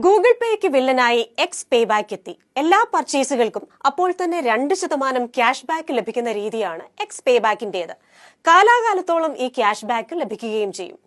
Google പേയ്ക്ക് വില്ലനായി X pay back എത്തി. എല്ലാ പർച്ചേസുകൾക്കും അപ്പോൾ തന്നെ 2% ക്യാഷ് ബാക്ക് ലഭിക്കുന്ന രീതിയാണ് എക്സ് പേ ബാക്കിന്റേത്. കാലാകാലത്തോളം ഈ ക്യാഷ് ബാക്ക് ലഭിക്കുകയും ചെയ്യും.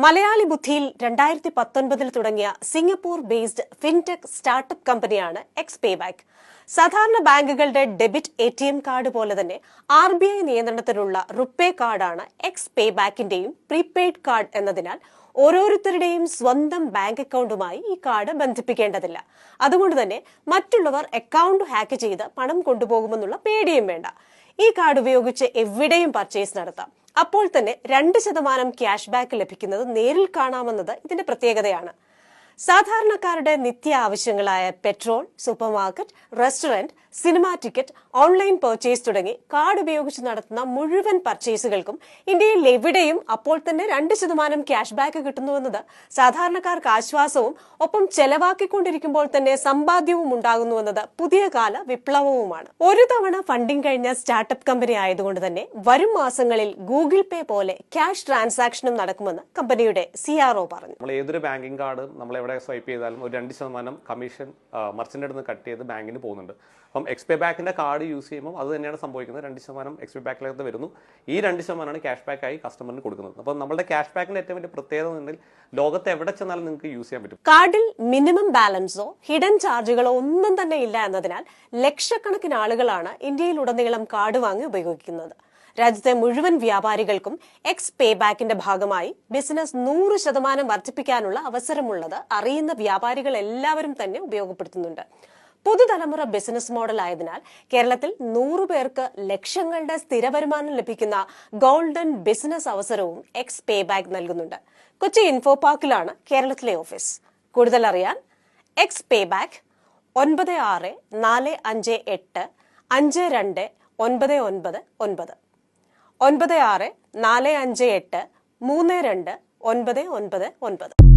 മലയാളി ബുദ്ധിയിൽ 2019 തുടങ്ങിയ സിംഗപ്പൂർ ബേസ്ഡ് ഫിൻടെക് സ്റ്റാർട്ടപ്പ് കമ്പനിയാണ് എക്സ് പേ ബാക്ക്. സാധാരണ ബാങ്കുകളുടെ ഡെബിറ്റ് ATM കാർഡ് പോലെ തന്നെ RBI നിയന്ത്രണത്തിലുള്ള റുപ്പേ കാർഡാണ് എക്സ് പേ ബാക്കിന്റെയും പ്രീപെയ്ഡ് കാർഡ് എന്നതിനാൽ ഓരോരുത്തരുടെയും സ്വന്തം ബാങ്ക് അക്കൗണ്ടുമായി ഈ കാർഡ് ബന്ധിപ്പിക്കേണ്ടതില്ല. അതുകൊണ്ട് തന്നെ മറ്റുള്ളവർ അക്കൗണ്ട് ഹാക്ക് ചെയ്ത് പണം കൊണ്ടുപോകുമെന്നുള്ള പേടിയും വേണ്ട. ഈ കാർഡ് ഉപയോഗിച്ച് എവിടെയും പർച്ചേസ് നടത്താം. അപ്പോൾ തന്നെ 2% ക്യാഷ് ബാക്ക് ലഭിക്കുന്നത് നേരിൽ കാണാമെന്നത് ഇതിന്റെ പ്രത്യേകതയാണ്. സാധാരണക്കാരുടെ നിത്യ ആവശ്യങ്ങളായ petrol, supermarket, restaurant, cinema ticket, online purchase തുടങ്ങി കാർഡ് ഉപയോഗിച്ച് നടത്തുന്ന മുഴുവൻ പർച്ചേസുകൾക്കും ഇന്ത്യയിൽ എവിടെയും അപ്പോൾ തന്നെ 2% ക്യാഷ് ബാക്ക് കിട്ടുന്നുവെന്നത് സാധാരണക്കാർക്ക് ആശ്വാസവും ഒപ്പം ചെലവാക്കിക്കൊണ്ടിരിക്കുമ്പോൾ തന്നെ സമ്പാദ്യവും ഉണ്ടാകുന്നുവെന്നത് പുതിയ കാല വിപ്ലവവുമാണ്. ഒരു തവണ ഫണ്ടിംഗ് കഴിഞ്ഞ സ്റ്റാർട്ടപ്പ് കമ്പനി ആയതുകൊണ്ട് തന്നെ വരും മാസങ്ങളിൽ ഗൂഗിൾ പേ പോലെ ക്യാഷ് ട്രാൻസാക്ഷനും നടക്കുമെന്ന് കമ്പനിയുടെ CRO പറഞ്ഞു. ഏതൊരു ബാങ്കിങ് കാർഡ് നമ്മൾ എവിടെ സ്വൈപ്പ് ചെയ്താലും ഒരു 2% കമ്മീഷൻ മർച്ചന്റ് നിന്ന് കട്ട് ചെയ്ത് ബാങ്കിന് പോകുന്നുണ്ട്. അപ്പം എക്സ് പേ ബാക്കിന്റെ കാർഡ് യൂസ് ചെയ്യുമ്പോൾ അത് തന്നെയാണ് സംഭവിക്കുന്നത്. 2% എക്സ് പേ ബാക്കിലേക്ക് വരുന്നു. ഈ 2% ക്യാഷ് ബാക്ക് ആയി കസ്റ്റമറിന് കൊടുക്കുന്നത്. അപ്പം നമ്മുടെ ക്യാഷ് ബാക്കിന്റെ ഏറ്റവും വലിയ പ്രത്യേകത എന്നുണ്ടെങ്കിൽ ലോകത്ത് എവിടെ ചെന്നാലും നിങ്ങൾക്ക് യൂസ് ചെയ്യാൻ പറ്റും. കാർഡിൽ മിനിമം ബാലൻസോ ഹിഡൻ ചാർജുകളോ ഒന്നും തന്നെ ഇല്ല എന്നതിനാൽ ലക്ഷക്കണക്കിന് ആളുകളാണ് ഇന്ത്യയിലുടനീളം കാർഡ് വാങ്ങി ഉപയോഗിക്കുന്നത്. രാജ്യത്തെ മുഴുവൻ വ്യാപാരികൾക്കും എക്സ് പേ ബാക്കിന്റെ ഭാഗമായി ബിസിനസ് 100% വർദ്ധിപ്പിക്കാനുള്ള അവസരമുള്ളത് അറിയുന്ന വ്യാപാരികൾ എല്ലാവരും തന്നെ ഉപയോഗപ്പെടുത്തുന്നുണ്ട്. പുതുതലമുറ ബിസിനസ് മോഡൽ ആയതിനാൽ കേരളത്തിൽ 100 പേർക്ക് ലക്ഷങ്ങളുടെ സ്ഥിര വരുമാനം ലഭിക്കുന്ന ഗോൾഡൻ ബിസിനസ് അവസരവും എക്സ് പേ ബാക്ക് നൽകുന്നുണ്ട്. കൊച്ചി ഇൻഫോ പാർക്കിലാണ് കേരളത്തിലെ ഓഫീസ്. കൂടുതൽ അറിയാൻ എക്സ് പേ ബാക്ക് 9645852999 964585829999